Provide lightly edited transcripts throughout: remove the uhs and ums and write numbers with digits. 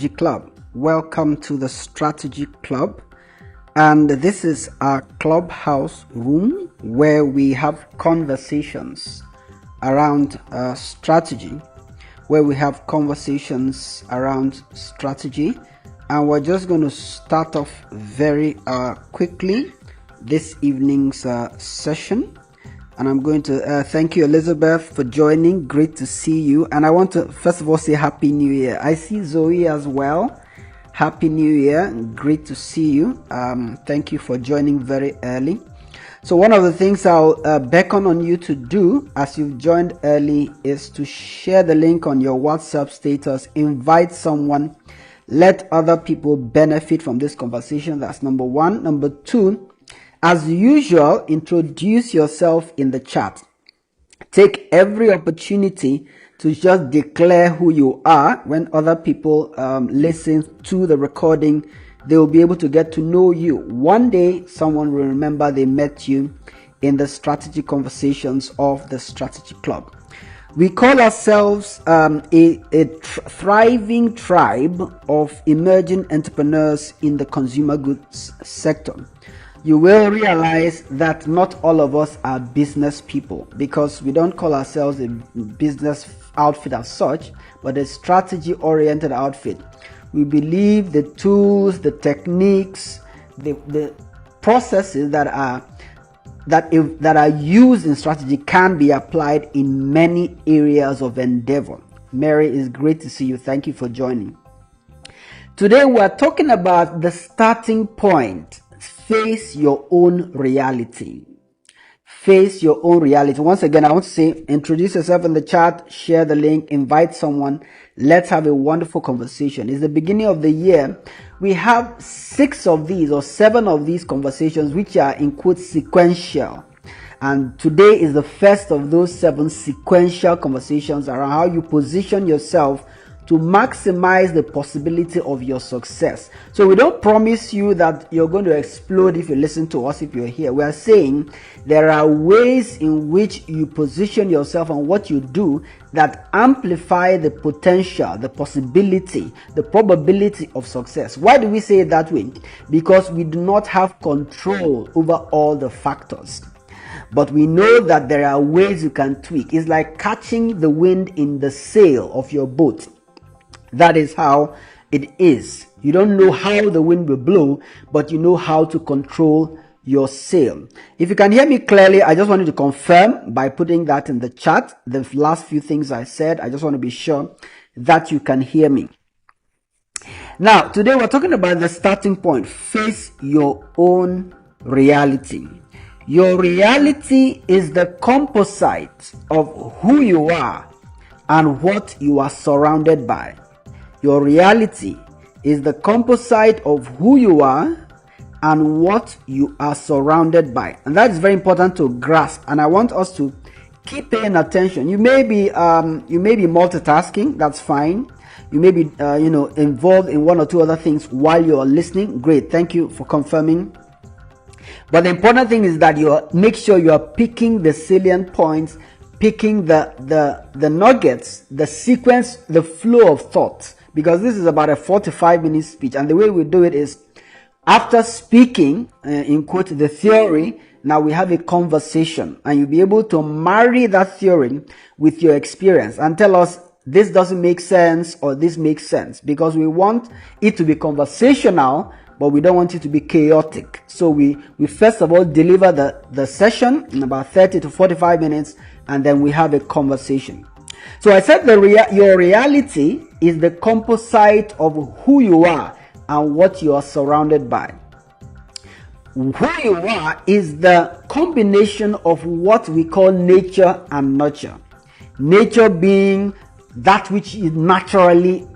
Strategy Club. Welcome to the Strategy Club, and this is our Clubhouse room where we have conversations around strategy, and we're just going to start off very quickly this evening's session. And I'm going to thank you, Elizabeth, for joining. Great to see you. And I want to first of all say Happy New Year. I see Zoe as well. Happy New Year. Great to see you. Thank you for joining very early. So one of the things I'll beckon on you to do as you've joined early is to share the link on your WhatsApp status. Invite someone. Let other people benefit from this conversation. That's number one. Number two, as usual, introduce yourself in the chat. Take every opportunity to just declare who you are. When other people listen to the recording, they will be able to get to know you. One day, someone will remember they met you in the strategy conversations of the Strategy Club. We call ourselves a thriving tribe of emerging entrepreneurs in the consumer goods sector. You will realize that not all of us are business people, because we don't call ourselves a business outfit as such, but a strategy-oriented outfit. We believe the tools, the techniques, the processes that are used in strategy can be applied in many areas of endeavor. Mary, it's great to see you. Thank you for joining. Today we are talking about the starting point. Face your own reality. Face your own reality. Once again, I want to say, introduce yourself in the chat, share the link, invite someone. Let's have a wonderful conversation. It's the beginning of the year. We have 6 of these or 7 of these conversations, which are in quotes sequential. And today is the first of those 7 sequential conversations around how you position yourself to maximize the possibility of your success. So we don't promise you that you're going to explode if you listen to us, if you're here. We are saying there are ways in which you position yourself and what you do that amplify the potential, the possibility, the probability of success. Why do we say it that way? Because we do not have control over all the factors. But we know that there are ways you can tweak. It's like catching the wind in the sail of your boat. That is how it is. You don't know how the wind will blow, but you know how to control your sail. If you can hear me clearly, I just wanted to confirm by putting that in the chat. The last few things I said, I just want to be sure that you can hear me. Now, today we're talking about the starting point. Face your own reality. Your reality is the composite of who you are and what you are surrounded by. Your reality is the composite of who you are and what you are surrounded by. And that is very important to grasp. And I want us to keep paying attention. You may be multitasking. That's fine. You may be, involved in one or two other things while you are listening. Great. Thank you for confirming. But the important thing is that you make sure you are picking the salient points, picking the nuggets, the sequence, the flow of thought. Because this is about a 45-minute speech. And the way we do it is, after speaking, in quote, the theory, now we have a conversation. And you'll be able to marry that theory with your experience and tell us, this doesn't make sense or this makes sense. Because we want it to be conversational, but we don't want it to be chaotic. So we first of all deliver the session in about 30 to 45 minutes, and then we have a conversation. So I said your reality is the composite of who you are and what you are surrounded by. Who you are is the combination of what we call nature and nurture. Nature being that which is naturally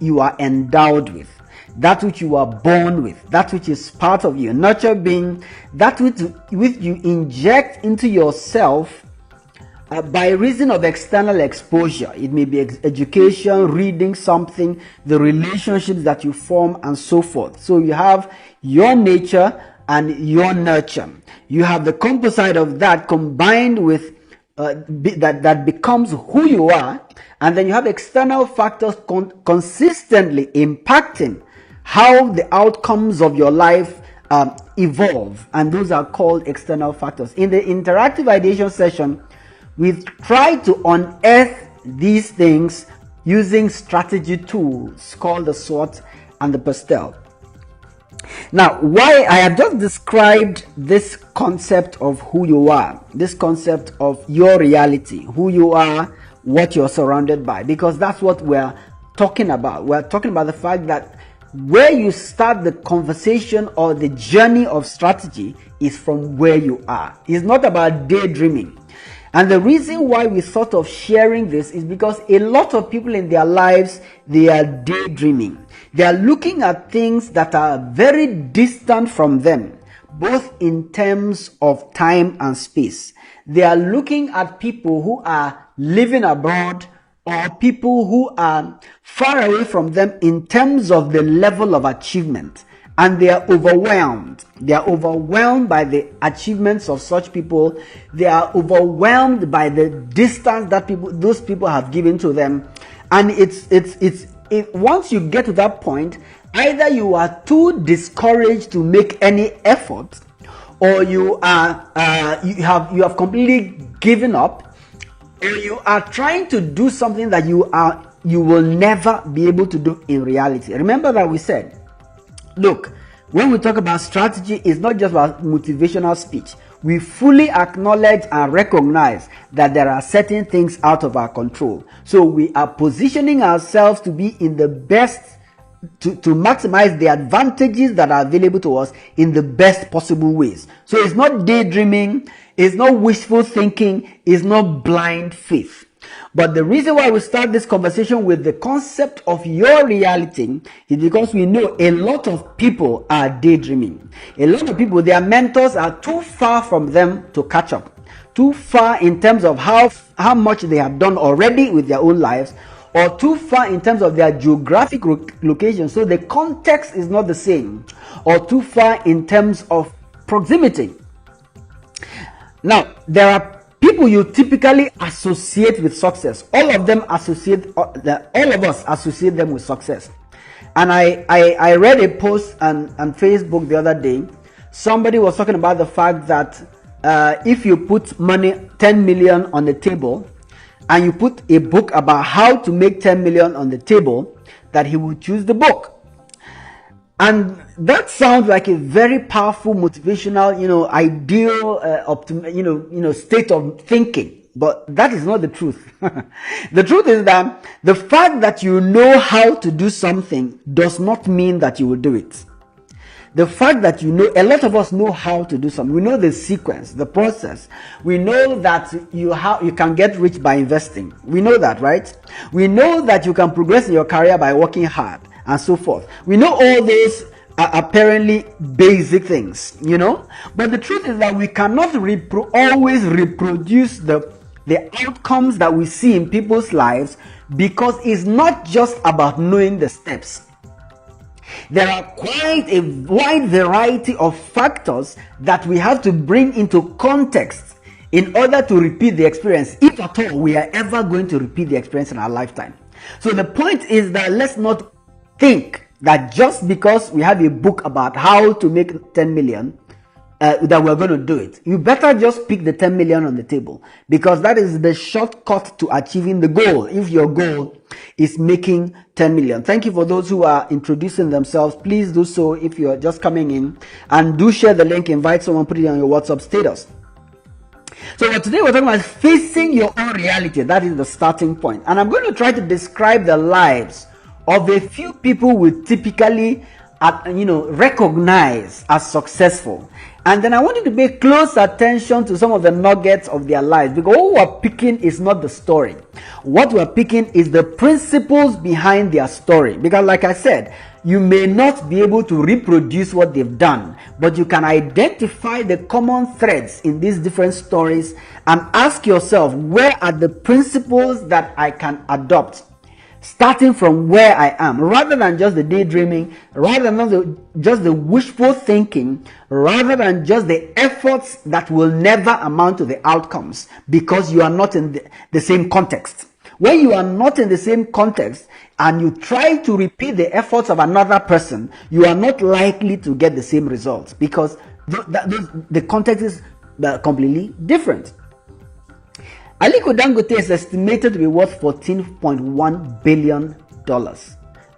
you are endowed with, that which you are born with, that which is part of you. Nurture being that which you inject into yourself by reason of external exposure. It may be education, reading something, the relationships that you form, and so forth. So you have your nature and your nurture. You have the composite of that combined with that becomes who you are, and then you have external factors consistently impacting how the outcomes of your life evolve, and those are called external factors. In the interactive ideation session, we've tried to unearth these things using strategy tools called the SWOT and the pastel. Now, why I have just described this concept of who you are, this concept of your reality, who you are, what you're surrounded by, because that's what we're talking about. We're talking about the fact that where you start the conversation or the journey of strategy is from where you are. It's not about daydreaming. And the reason why we thought of sharing this is because a lot of people in their lives, they are daydreaming. They are looking at things that are very distant from them, both in terms of time and space. They are looking at people who are living abroad or people who are far away from them in terms of the level of achievement. And they are overwhelmed. They are overwhelmed by the achievements of such people. They are overwhelmed by the distance that those people have given to them. And once you get to that point, either you are too discouraged to make any effort, or you have completely given up, or you are trying to do something that you will never be able to do in reality. Remember that we said, look, when we talk about strategy, it's not just about motivational speech. We fully acknowledge and recognize that there are certain things out of our control. So we are positioning ourselves to be in the best, to maximize the advantages that are available to us in the best possible ways. So it's not daydreaming, it's not wishful thinking, it's not blind faith. But the reason why we start this conversation with the concept of your reality is because we know a lot of people are daydreaming. A lot of people, their mentors are too far from them to catch up. Too far in terms of how much they have done already with their own lives, or too far in terms of their geographic location, so the context is not the same, or too far in terms of proximity. Now, there are people you typically associate with success. All of us associate them with success. And I read a post on Facebook the other day. Somebody was talking about the fact that if you put money, 10 million on the table, and you put a book about how to make 10 million on the table, that he would choose the book. And that sounds like a very powerful, motivational, ideal, state of thinking. But that is not the truth. The truth is that the fact that you know how to do something does not mean that you will do it. The fact that a lot of us know how to do something. We know the sequence, the process. We know that you can get rich by investing. We know that, right? We know that you can progress in your career by working hard, and so forth. We know all these are apparently basic things, but the truth is that we cannot always reproduce the outcomes that we see in people's lives, because it's not just about knowing the steps. There are quite a wide variety of factors that we have to bring into context in order to repeat the experience, if at all we are ever going to repeat the experience in our lifetime. So the point is that let's not think that just because we have a book about how to make 10 million, that we're going to do it. You better just pick the 10 million on the table, because that is the shortcut to achieving the goal, if your goal is making 10 million. Thank you for those who are introducing themselves. Please do so if you're just coming in, and do share the link, invite someone, put it on your WhatsApp status. So today we're talking about facing your own reality. That is the starting point. And I'm going to try to describe the lives of a few people we typically recognize as successful. And then I want you to pay close attention to some of the nuggets of their lives, because what we're picking is not the story. What we're picking is the principles behind their story. Because like I said, you may not be able to reproduce what they've done, but you can identify the common threads in these different stories and ask yourself, where are the principles that I can adopt starting from where I am, rather than just the daydreaming, rather than just the wishful thinking, rather than just the efforts that will never amount to the outcomes because you are not in the same context. When you are not in the same context and you try to repeat the efforts of another person, you are not likely to get the same results because the context is completely different. Aliko Dangote is estimated to be worth $14.1 billion.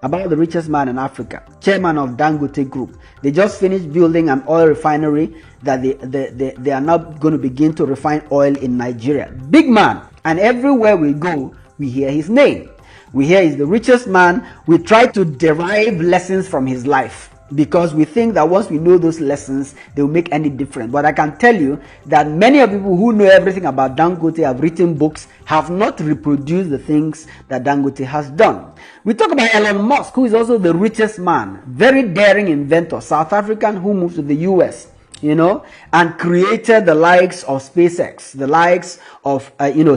About the richest man in Africa, chairman of Dangote Group. They just finished building an oil refinery that they are now going to begin to refine oil in Nigeria. Big man. And everywhere we go, we hear his name. We hear he's the richest man. We try to derive lessons from his life, because we think that once we know those lessons, they will make any difference. But I can tell you that many of people who know everything about Dangote, have written books, have not reproduced the things that Dangote has done. We talk about Elon Musk, who is also the richest man, very daring inventor, South African, who moved to the US, and created the likes of SpaceX, the likes of,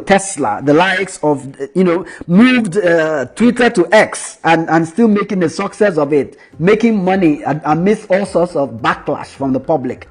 Tesla, the likes of, moved Twitter to X and still making a success of it, making money amidst all sorts of backlash from the public.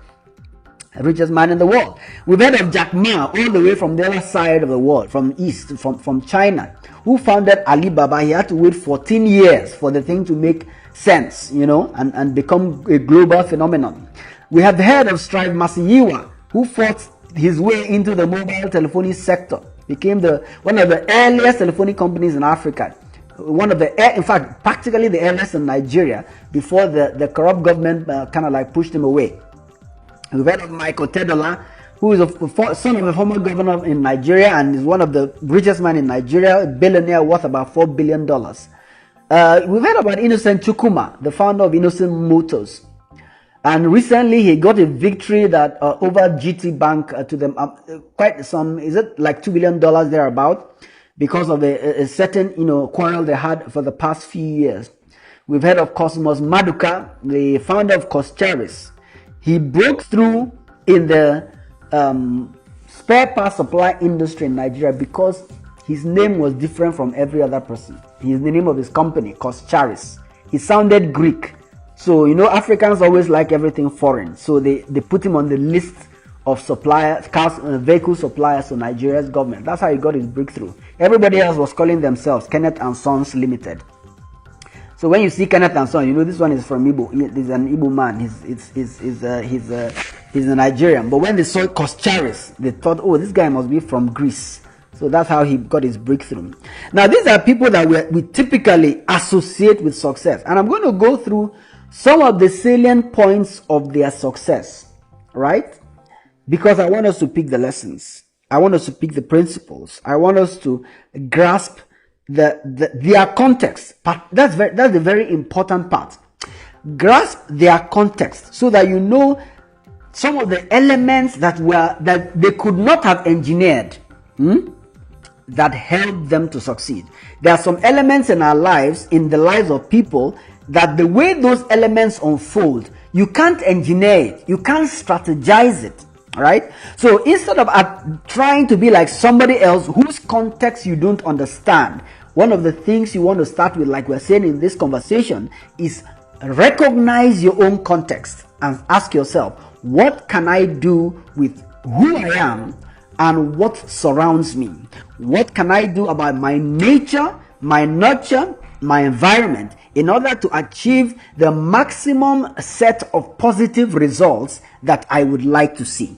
The richest man in the world. We've heard of Jack Ma, all the way from the other side of the world, from East, from China, who founded Alibaba. He had to wait 14 years for the thing to make sense, and become a global phenomenon. We have heard of Strive Masiyiwa, who fought his way into the mobile telephony sector, became one of the earliest telephony companies in Africa, in fact, practically the earliest in Nigeria, before the corrupt government pushed him away. We've heard of Michael Tedola, who is a son of a former governor in Nigeria and is one of the richest men in Nigeria, a billionaire worth about $4 billion. We've heard about Innocent Chukwuma, the founder of Innocent Motors. And recently he got a victory that over GT Bank to them, quite some, is it like $2 billion thereabout, because of a certain, quarrel they had for the past few years. We've heard of Cosmos Maduka, the founder of Coscharis. He broke through in the spare parts supply industry in Nigeria because his name was different from every other person. He's the name of his company, Coscharis. He sounded Greek. So, Africans always like everything foreign. So they put him on the list of suppliers, vehicle suppliers to Nigeria's government. That's how he got his breakthrough. Everybody else was calling themselves Kenneth and Sons Limited. So when you see Kenneth and Sons, this one is from Igbo. He's an Igbo man. He's a Nigerian. But when they saw Coscharis, they thought, oh, this guy must be from Greece. So that's how he got his breakthrough. Now, these are people that we typically associate with success. And I'm going to go through some of the salient points of their success, right? Because I want us to pick the lessons. I want us to pick the principles. I want us to grasp their context. That's the very important part. Grasp their context so that you know some of the elements that they could not have engineered, that helped them to succeed. There are some elements in our lives, in the lives of people, that the way those elements unfold, you can't engineer it, you can't strategize it, right? So instead of trying to be like somebody else whose context you don't understand, one of the things you want to start with, like we're saying in this conversation, is recognize your own context and ask yourself, what can I do with who I am and what surrounds me? What can I do about my nature, my nurture, my environment, in order to achieve the maximum set of positive results that I would like to see?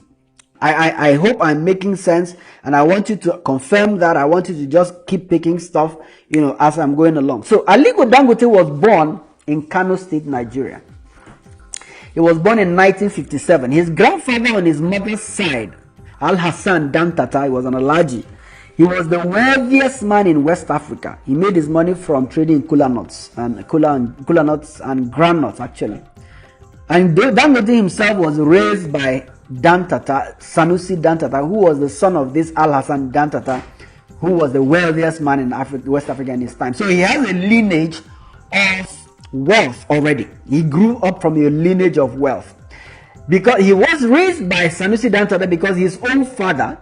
I hope I'm making sense, and I want you to confirm that. I want you to just keep picking stuff, as I'm going along. So Aliko Dangote was born in Kano State, Nigeria. He was born in 1957. His grandfather on his mother's side, Al Hassan Dantata, he was an Alhaji. He was the wealthiest man in West Africa. He made his money from trading kola nuts and groundnuts, actually. And Dangote himself was raised by Dantata, Sanusi Dantata, who was the son of this Al Hassan Dantata, who was the wealthiest man in West Africa in his time. So he has a lineage of wealth already. He grew up from a lineage of wealth. Because he was raised by Sanusi Dantata, because his own father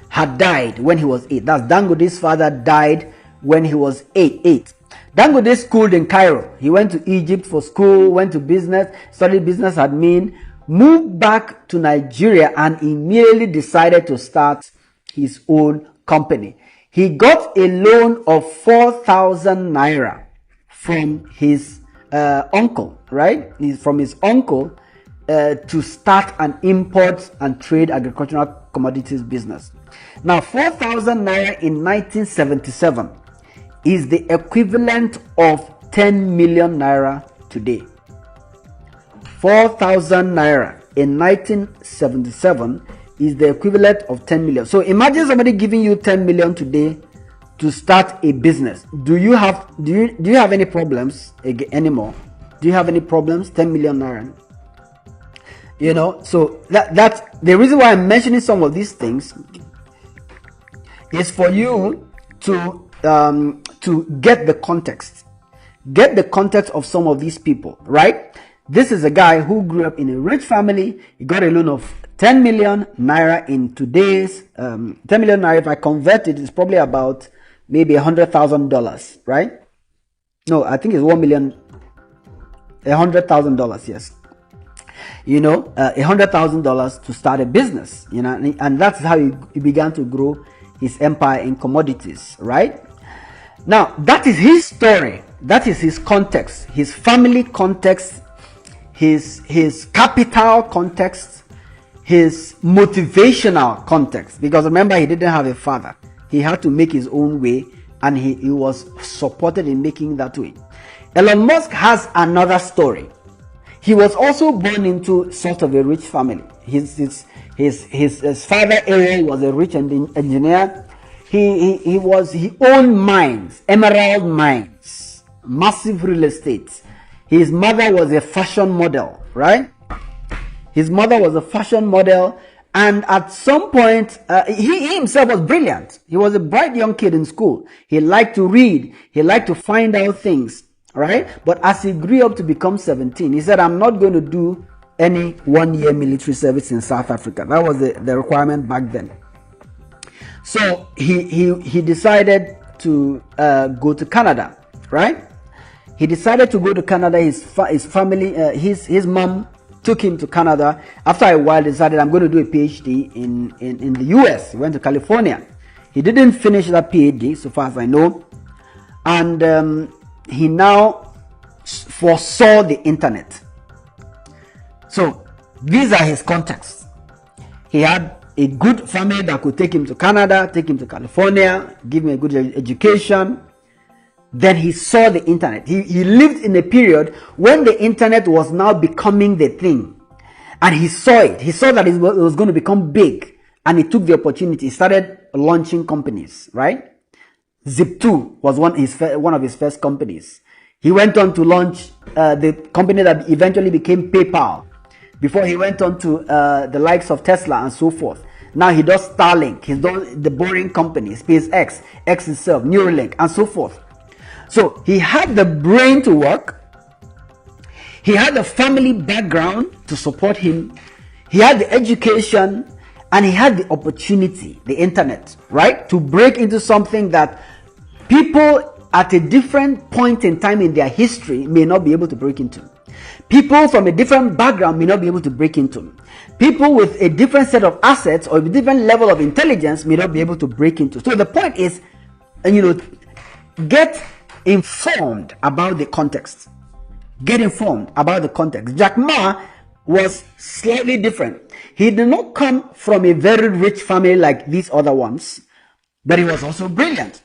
had died when he was 8. That's Dangote's father died when he was 8. Dangote schooled in Cairo. He went to Egypt for school, went to business, studied business admin, moved back to Nigeria, and immediately decided to start his own company. He got a loan of 4,000 naira from his uncle, right? From his uncle to start an import and trade agricultural commodities business. Now, 4,000 naira in 1977 is the equivalent of 10 million naira today. 4,000 naira in 1977 is the equivalent of 10 million. So imagine somebody giving you 10 million today to start a business. Do you have any problems anymore? Do you have any problems? 10 million naira. You know, so that's the reason why I'm mentioning some of these things is for you to get the context of some of these people, right? This is a guy who grew up in a rich family. He got a loan of 10 million naira in today's 10 million naira. If I convert it, it's probably about maybe $100,000, right? No, I think it's $100,000. Yes, you know, $100,000 to start a business. You know, and that's how he began to grow his empire in commodities, right? Now, that is his story. That is his context, his family context, his capital context, his motivational context. Because remember, he didn't have a father. He had to make his own way, and he was supported in making that way. Elon Musk has another story. He was also born into sort of a rich family. His father, Aaron, was a rich engineer. He owned mines, emerald mines, massive real estate. His mother was a fashion model, right? His mother was a fashion model, and at some point, he himself was brilliant. He was a bright young kid in school. He liked to read. He liked to find out things, right? But as he grew up to become 17, he said, I'm not going to do any 1-year military service in South Africa. That was the requirement back then. So he decided to go to Canada, right? He decided to go to Canada. His family, his mom took him to Canada. After a while, decided, I'm going to do a PhD in the US. He went to California. He didn't finish that PhD, so far as I know. And he now foresaw the internet. So these are his contexts. He had a good family that could take him to Canada, take him to California, give him a good education. Then he saw the internet. He lived in a period when the internet was now becoming the thing. And he saw it. He saw that it was going to become big. And he took the opportunity. He started launching companies, right? Zip2 was one of his first companies. He went on to launch the company that eventually became PayPal. Before he went on to the likes of Tesla and so forth. Now he does Starlink. He's done the Boring company, SpaceX, X itself, Neuralink, and so forth. So he had the brain to work. He had the family background to support him. He had the education, and he had the opportunity, the internet, right? To break into something that people at a different point in time in their history may not be able to break into. People from a different background may not be able to break into. People with a different set of assets or a different level of intelligence may not be able to break into. So the point is, get informed about the context. Get informed about the context. Jack Ma was slightly different. He did not come from a very rich family like these other ones, but he was also brilliant.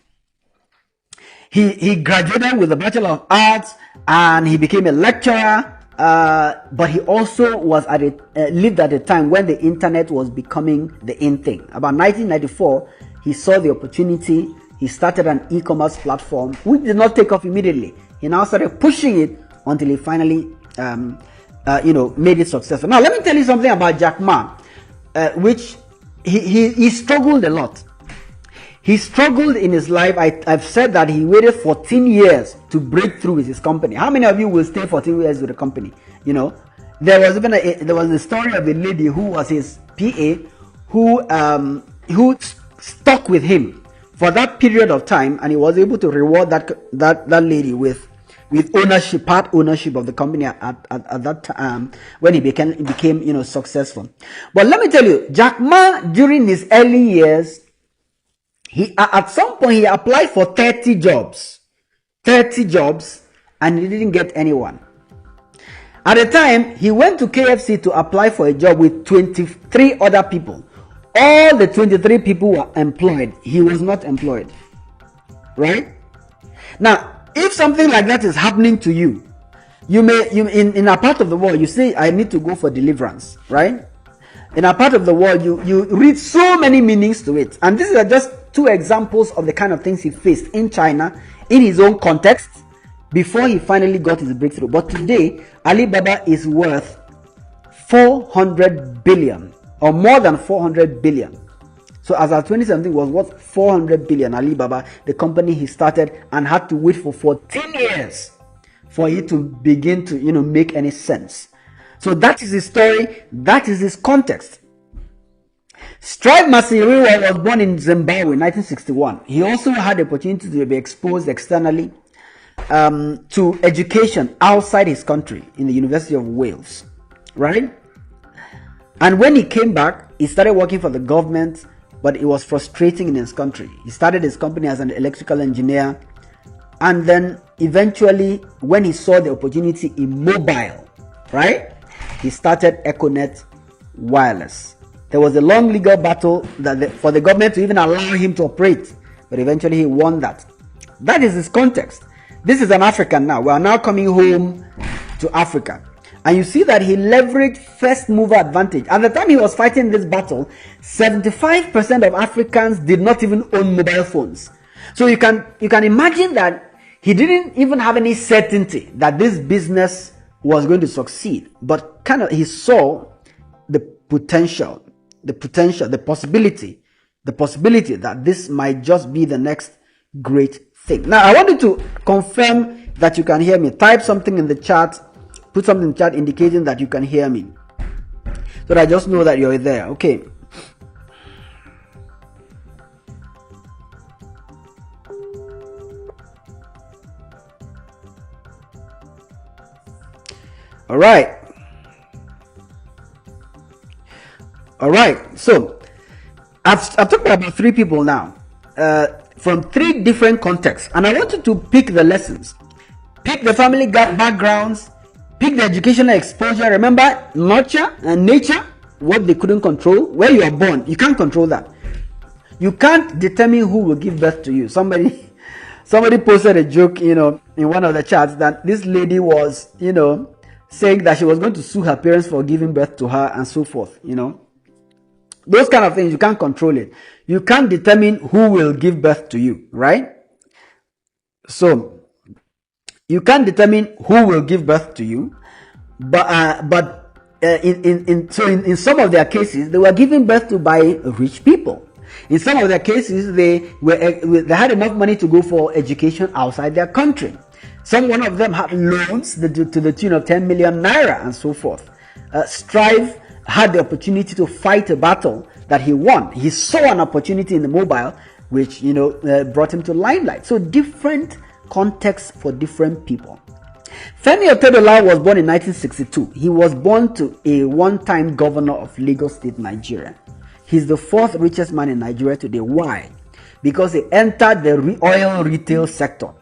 He graduated with a Bachelor of Arts and he became a lecturer. But he also was lived at a time when the internet was becoming the in thing. About 1994, he saw the opportunity. He started an e-commerce platform, which did not take off immediately. He now started pushing it until he finally, made it successful. Now, let me tell you something about Jack Ma, which he struggled a lot. He struggled in his life. I've said that he waited 14 years to break through with his company. How many of you will stay 14 years with a company? You know, there was even a story of a lady who was his PA who stuck with him for that period of time, and he was able to reward that lady with ownership, part ownership of the company at that time when he became successful. But let me tell you, Jack Ma, during his early years, he at some point he applied for 30 jobs, and he didn't get anyone. At the time, he went to KFC to apply for a job with 23 other people. All the 23 people were employed. He was not employed. Right? Now, if something like that is happening to you, in a part of the world, you say, I need to go for deliverance. Right? In a part of the world, you read so many meanings to it. And these are just two examples of the kind of things he faced in China, in his own context, before he finally got his breakthrough. But today, Alibaba is worth 400 billion, or more than 400 billion. So as of 2017 was worth 400 billion. Alibaba, the company he started, and had to wait for 14 years for it to begin to make any sense. So that is his story, that is his context. Strive Masiyiwa was born in Zimbabwe in 1961. He also had the opportunity to be exposed externally to education outside his country in the University of Wales, right? And when he came back, he started working for the government, but it was frustrating in his country. He started his company as an electrical engineer, and then eventually, when he saw the opportunity in mobile, right, he started Econet Wireless. There was a long legal battle for the government to even allow him to operate, but eventually he won that. That is his context. This is an African now. We are now coming home to Africa. And you see that he leveraged first mover advantage. At the time he was fighting this battle, 75% of Africans did not even own mobile phones. So you can imagine that he didn't even have any certainty that this business was going to succeed. But he saw the potential, the possibility that this might just be the next great thing. Now, I want you to confirm that you can hear me. Type something in the chat. Put something in the chat indicating that you can hear me, so that I just know that you're there. Okay. All right. So I've talked about three people now, from three different contexts, and I want you to pick the lessons, pick the family backgrounds, pick the educational exposure. Remember, nurture and nature, what they couldn't control. Where you are born, you can't control that. You can't determine who will give birth to you. Somebody posted a joke, in one of the chats, that this lady was, saying that she was going to sue her parents for giving birth to her and so forth. Those kind of things, you can't control it. You can't determine who will give birth to you, right? So you can't determine who will give birth to you, but in some of their cases, they were given birth to by rich people. In some of their cases, they had enough money to go for education outside their country. One of them had loans to the tune of 10 million naira and so forth. Strive had the opportunity to fight a battle that he won. He saw an opportunity in the mobile, which brought him to limelight. So different contexts for different people. Femi Otedola was born in 1962. He was born to a one-time governor of Lagos State, Nigeria. He's the fourth richest man in Nigeria today. Why? Because he entered the oil retail sector.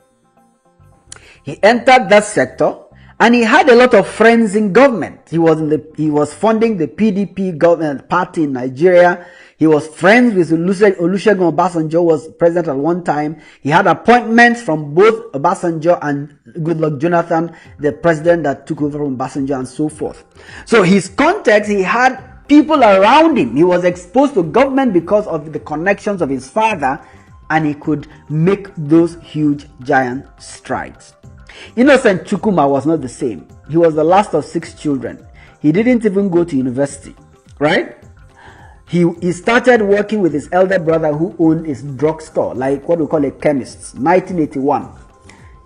He entered that sector, and he had a lot of friends in government. He was funding the PDP government party in Nigeria. He was friends with Olusegun Obasanjo, was president at one time. He had appointments from both Obasanjo and Goodluck Jonathan, the president that took over from Obasanjo, and so forth. So his context, he had people around him. He was exposed to government because of the connections of his father, and he could make those huge, giant strides. Innocent Chukwuma was not the same. He was the last of 6 children. He didn't even go to university, right? He started working with his elder brother who owned his drugstore, like what we call a chemist, 1981.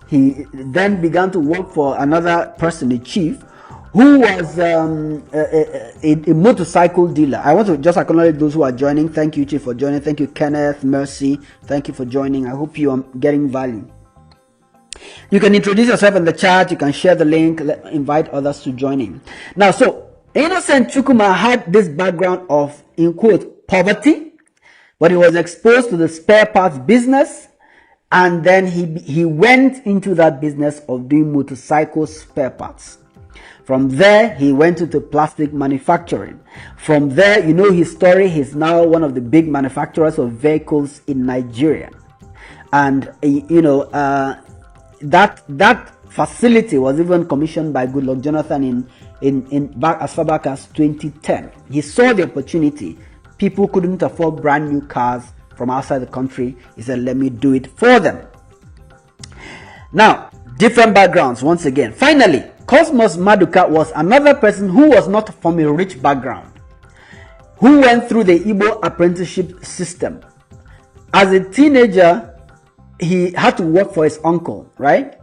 He then began to work for another person, a chief, who was a motorcycle dealer. I want to just acknowledge those who are joining. Thank you, Chief, for joining. Thank you, Kenneth, Mercy. Thank you for joining. I hope you are getting value. You can introduce yourself in the chat. You can share the link, invite others to join in. Now, so Innocent Chukuma had this background of, in quote, poverty, but he was exposed to the spare parts business, and then he went into that business of doing motorcycle spare parts. From there, he went into plastic manufacturing. From there, you know his story. He's now one of the big manufacturers of vehicles in Nigeria. And, you know, that facility was even commissioned by Goodluck Jonathan as far back as 2010. He saw the opportunity. People couldn't afford brand new cars from outside the country. He said, let me do it for them. Now, different backgrounds once again. Finally, Cosmos Maduka was another person who was not from a rich background, who went through the Igbo apprenticeship system. As a teenager, he had to work for his uncle, right?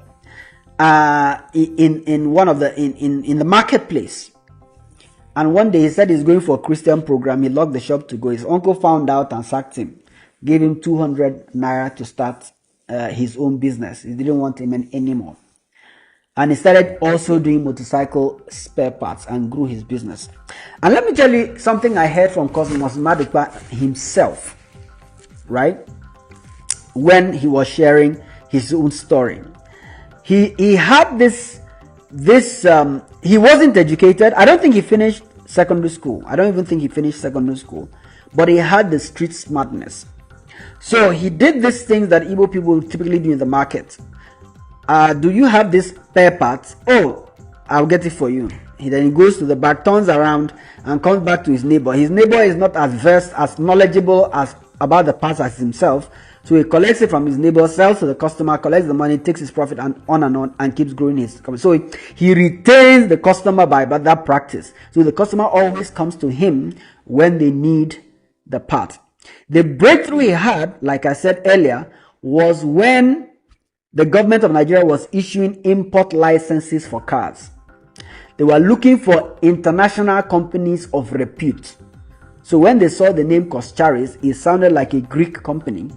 In one of the in the marketplace. And one day he said he's going for a Christian program. He locked the shop to go. His uncle found out and sacked him, gave him 200 naira to start his own business. He didn't want him anymore. And he started also doing motorcycle spare parts and grew his business. And let me tell you something I heard from Cosmos Maduka himself, right? When he was sharing his own story. He had this he wasn't educated. I don't think he finished secondary school. I don't even think he finished secondary school. But he had the street smartness. So he did these things that Igbo people typically do in the market. Do you have this spare parts? Oh, I'll get it for you. Then he goes to the back, turns around, and comes back to his neighbor. His neighbor is not as versed, as knowledgeable about the parts as himself. So he collects it from his neighbor, sells to the customer, collects the money, takes his profit, and on, and keeps growing his company. So he retains the customer by that practice. So the customer always comes to him when they need the part. The breakthrough he had, like I said earlier, was when the government of Nigeria was issuing import licenses for cars. They were looking for international companies of repute. So when they saw the name Coscharis, it sounded like a Greek company.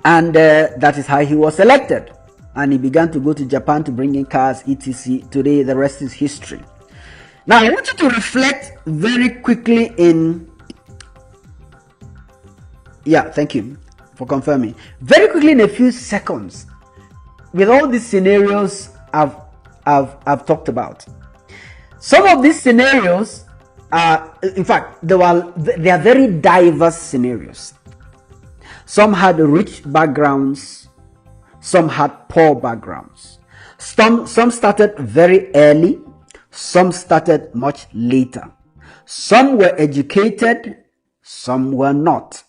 And that is how he was selected. And he began to go to Japan to bring in cars, etc. Today, the rest is history. Now, I want you to reflect very quickly in... Yeah, thank you for confirming. Very quickly in a few seconds, with all these scenarios I've talked about. Some of these scenarios are, in fact, they are very diverse scenarios. Some had rich backgrounds, some had poor backgrounds. Some started very early, some started much later. Some were educated, some were not.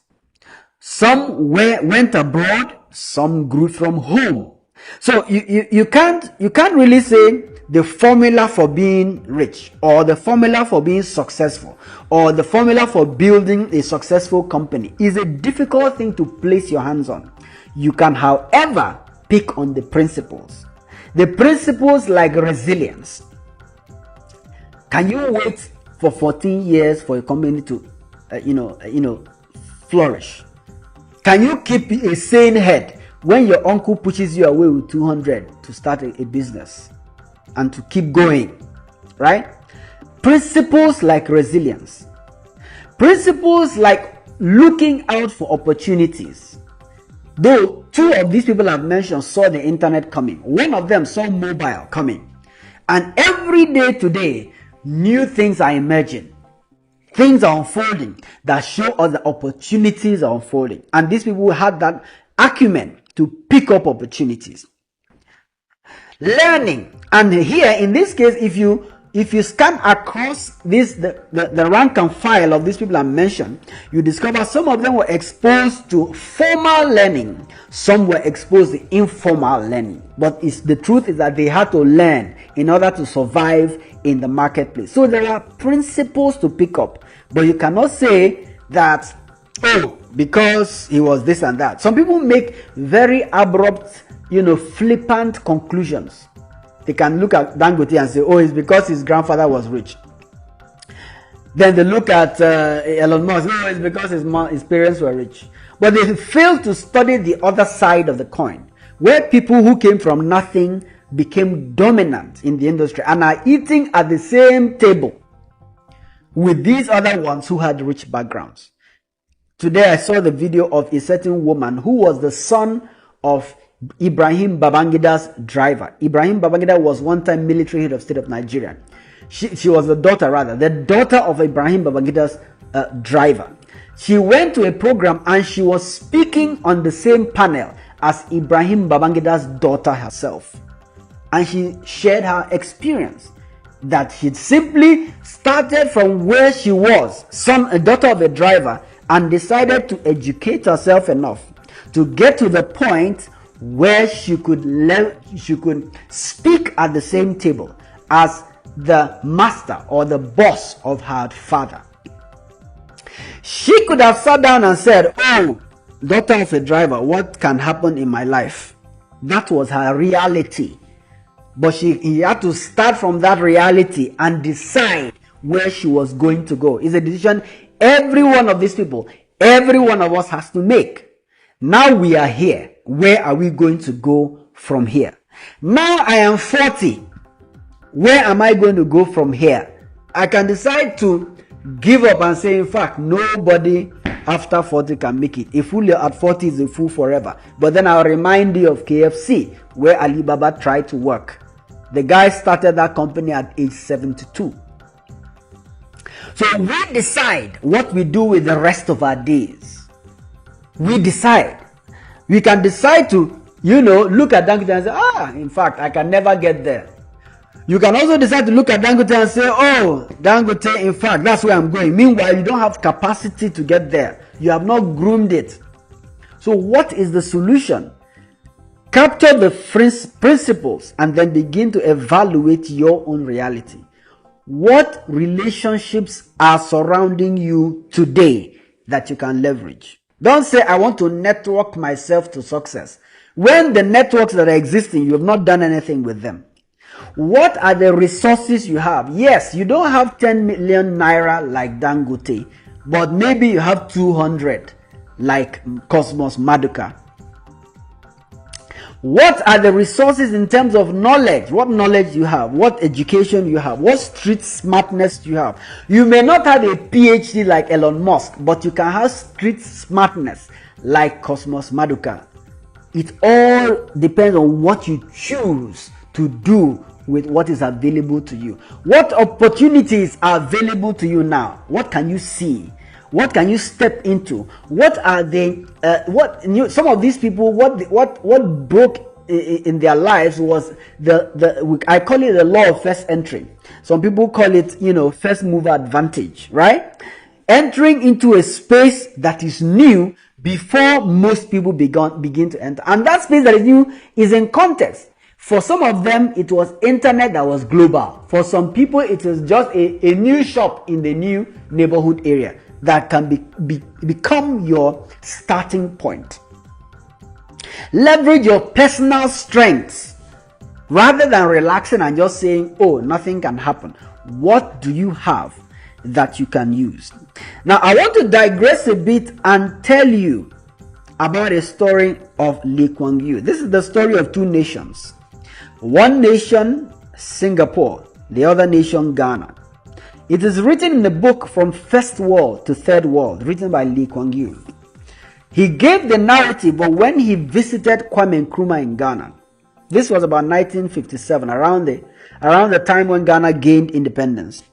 Some went abroad, some grew from home. So you can't really say the formula for being rich, or the formula for being successful, or the formula for building a successful company. Is a difficult thing to place your hands on. You can, however, pick on the principles. The principles like resilience. Can you wait for 14 years for a company to, flourish? Can you keep a sane head when your uncle pushes you away with 200 to start a business and to keep going, right? Principles like resilience. Principles like looking out for opportunities. Though two of these people I've mentioned saw the internet coming. One of them saw mobile coming. And every day today, new things are emerging. Things are unfolding that show us the opportunities are unfolding. And these people had that acumen to pick up opportunities. Learning. And here, in this case, if you scan across the rank and file of these people I mentioned, you discover some of them were exposed to formal learning. Some were exposed to informal learning. But the truth is that they had to learn in order to survive in the marketplace. So there are principles to pick up. But you cannot say that, oh, because he was this and that. Some people make very abrupt, flippant conclusions. they can look at Dangote and say, oh, it's because his grandfather was rich. Then they look at Elon Musk, no, it's because his parents were rich. But they fail to study the other side of the coin, where people who came from nothing became dominant in the industry and are eating at the same table with these other ones who had rich backgrounds. Today I saw the video of a certain woman who was the son of Ibrahim Babangida's driver. Ibrahim Babangida was one time military head of state of Nigeria. She was the daughter of Ibrahim Babangida's driver. She went to a program and she was speaking on the same panel as Ibrahim Babangida's daughter herself. And she shared her experience that she'd simply started from where she was, a daughter of a driver, and decided to educate herself enough to get to the point where she could speak at the same table as the master or the boss of her father. She could have sat down and said, oh, daughter of a driver, what can happen in my life? That was her reality. But he had to start from that reality and decide where she was going to go. It's a decision every one of these people, every one of us has to make. Now we are here. Where are we going to go from here? Now I am 40. Where am I going to go from here? I can decide to give up and say, in fact, nobody after 40 can make it. A fool at 40 is a fool forever. But then I'll remind you of KFC, where Alibaba tried to work. The guy started that company at age 72. So we decide what we do with the rest of our days. We decide. We can decide to, look at Dangote and say, in fact, I can never get there. You can also decide to look at Dangote and say, oh, Dangote, in fact, that's where I'm going. Meanwhile, you don't have capacity to get there. You have not groomed it. So what is the solution? Capture the principles and then begin to evaluate your own reality. What relationships are surrounding you today that you can leverage? Don't say, I want to network myself to success, when the networks that are existing, you have not done anything with them. What are the resources you have? Yes, you don't have 10 million naira like Dangote, but maybe you have 200 like Cosmos Maduka. What are the resources in terms of knowledge? What knowledge you have? What education you have? What street smartness you have? You may not have a PhD like Elon Musk, but you can have street smartness like Cosmos Maduka. It all depends on what you choose to do with what is available to you. What opportunities are available to you now? What can you see? What can you step into? What are they? Some of these people, what broke in their lives was I call it the law of first entry. Some people call it, first mover advantage, right? Entering into a space that is new before most people begin to enter, and that space that is new is in context. For some of them, it was internet that was global. For some people, it is just a new shop in the new neighborhood area that can become your starting point. Leverage your personal strengths rather than relaxing and just saying, oh, nothing can happen. What do you have that you can use? Now, I want to digress a bit and tell you about a story of Lee Kuan Yew. This is the story of two nations. One nation, Singapore, the other nation, Ghana. It is written in the book From First World to Third World, written by Lee Kuan Yew. He gave the narrative of when he visited Kwame Nkrumah in Ghana. This was about 1957, around the time when Ghana gained independence.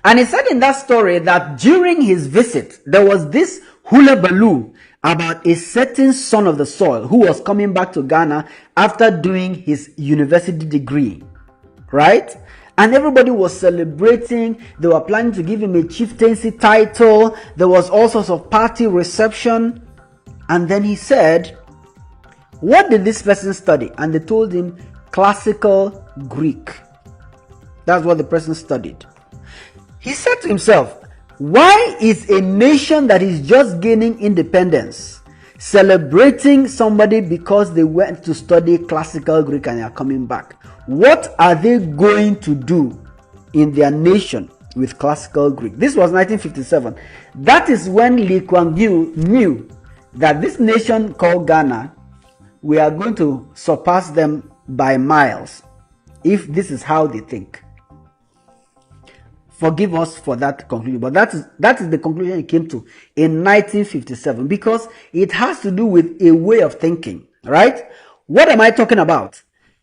And he said in that story that during his visit, there was this hullabaloo about a certain son of the soil who was coming back to Ghana after doing his university degree, right? And everybody was celebrating. They were planning to give him a chieftaincy title. There was all sorts of party reception. And then he said, what did this person study? And they told him classical Greek. That's what the person studied. He said to himself, why is a nation that is just gaining independence celebrating somebody because they went to study classical Greek and they are coming back. What are they going to do in their nation with classical Greek? This was 1957. That is when Lee Kuan Yew knew that this nation called Ghana, we are going to surpass them by miles if this is how they think. Forgive us for that conclusion, but that is the conclusion he came to in 1957, because it has to do with a way of thinking, right? What am I talking about?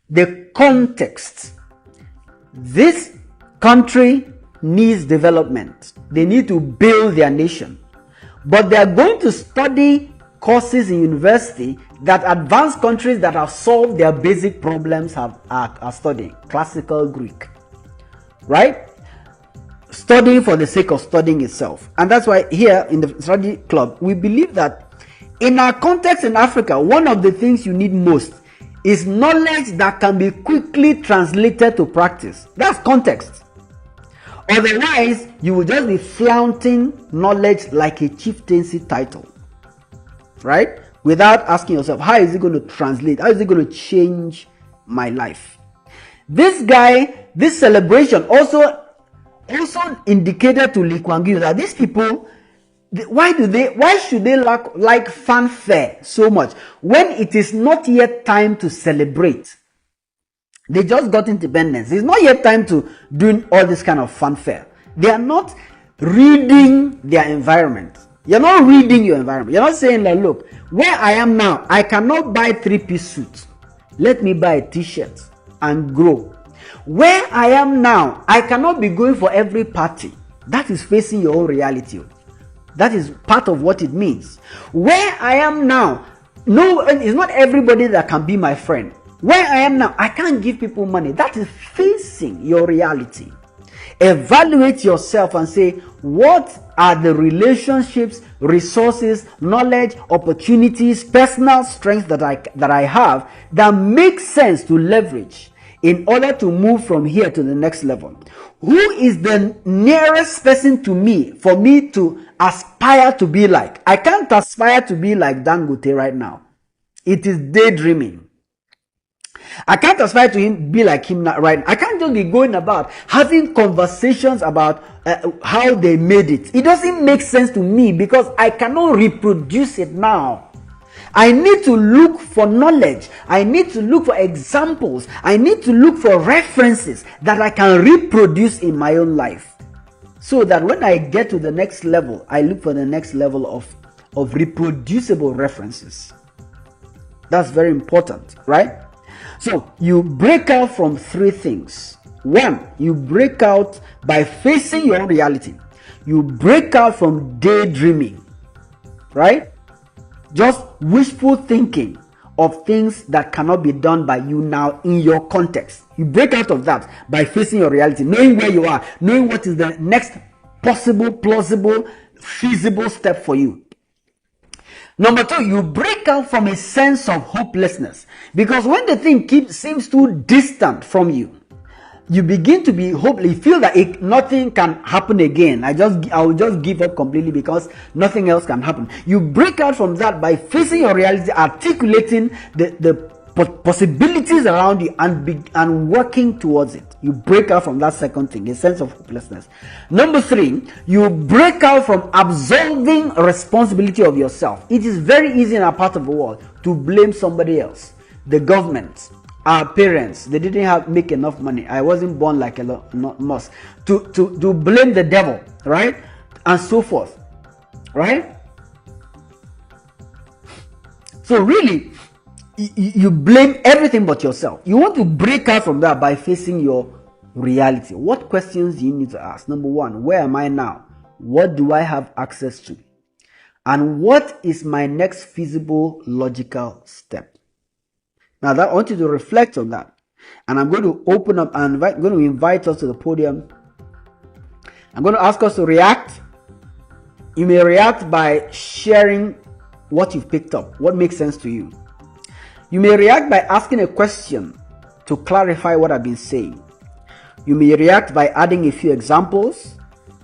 The context. This country needs development. They need to build their nation, but they are going to study courses in university that advanced countries that have solved their basic problems are studying. Classical Greek, right? Studying for the sake of studying itself. And that's why here in the Strategy Club, we believe that in our context in Africa, one of the things you need most is knowledge that can be quickly translated to practice. That's context. Otherwise, you will just be flaunting knowledge like a chieftaincy title, right? Without asking yourself, how is it going to translate? How is it going to change my life? This guy, this celebration also indicated to Lee Kuan Yew that these people, why should they like fanfare so much when it is not yet time to celebrate? They just got independence. It's not yet time to do all this kind of fanfare. They are not reading their environment. You're not reading your environment. You're not saying like, look, where I am now, I cannot buy 3-piece suits. Let me buy a t-shirt and grow. Where I am now, I cannot be going for every party. That is facing your own reality. That is part of what it means. Where I am now, no, it's not everybody that can be my friend. Where I am now, I can't give people money. That is facing your reality. Evaluate yourself and say, what are the relationships, resources, knowledge, opportunities, personal strengths that I have that make sense to leverage in order to move from here to the next level? Who is the nearest person to me for me to aspire to be like? I can't aspire to be like Dangote right now. It is daydreaming. I can't aspire to be like him right now. I can't just be going about having conversations about how they made it. It doesn't make sense to me because I cannot reproduce it now. I need to look for knowledge. I need to look for examples. I need to look for references that I can reproduce in my own life. So that when I get to the next level, I look for the next level of reproducible references. That's very important, right? So you break out from 3 things. 1, you break out by facing your own reality. You break out from daydreaming, right? Just wishful thinking of things that cannot be done by you now in your context. You break out of that by facing your reality, knowing where you are, knowing what is the next possible, plausible, feasible step for you. Number 2, you break out from a sense of hopelessness, because when the thing seems too distant from you, you begin to be hopeless. You feel that nothing can happen again. I will just give up completely because nothing else can happen. You break out from that by facing your reality, articulating the possibilities around you and working towards it. You break out from that second thing, a sense of hopelessness. Number 3, you break out from absolving responsibility of yourself. It is very easy in our part of the world to blame somebody else, the government, our parents. They didn't make enough money. I wasn't born like a mouse. To blame the devil, right, and so forth, right? So really, you blame everything but yourself. You want to break out from that by facing your reality. What questions do you need to ask? Number 1, where am I now? What do I have access to? And what is my next feasible logical step? Now that I want you to reflect on that. And I'm going to open up and going to invite us to the podium. I'm going to ask us to react. You may react by sharing what you've picked up, what makes sense to you. You may react by asking a question to clarify what I've been saying. You may react by adding a few examples.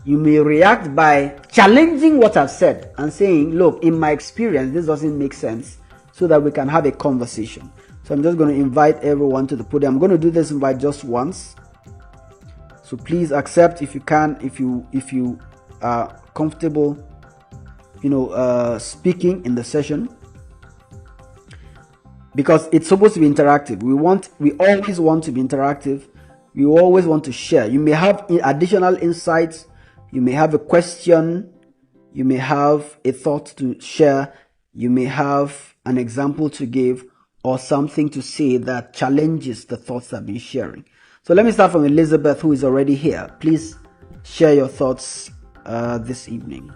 You may react by challenging what I've said and saying, look, in my experience, this doesn't make sense, so that we can have a conversation. So I'm just going to invite everyone to the podium. I'm going to do this invite just once. So please accept if you can, if you are comfortable, speaking in the session, because it's supposed to be interactive. We always want to be interactive. We always want to share. You may have additional insights. You may have a question. You may have a thought to share. You may have an example to give or something to say that challenges the thoughts I've been sharing. So let me start from Elizabeth, who is already here. Please share your thoughts this evening.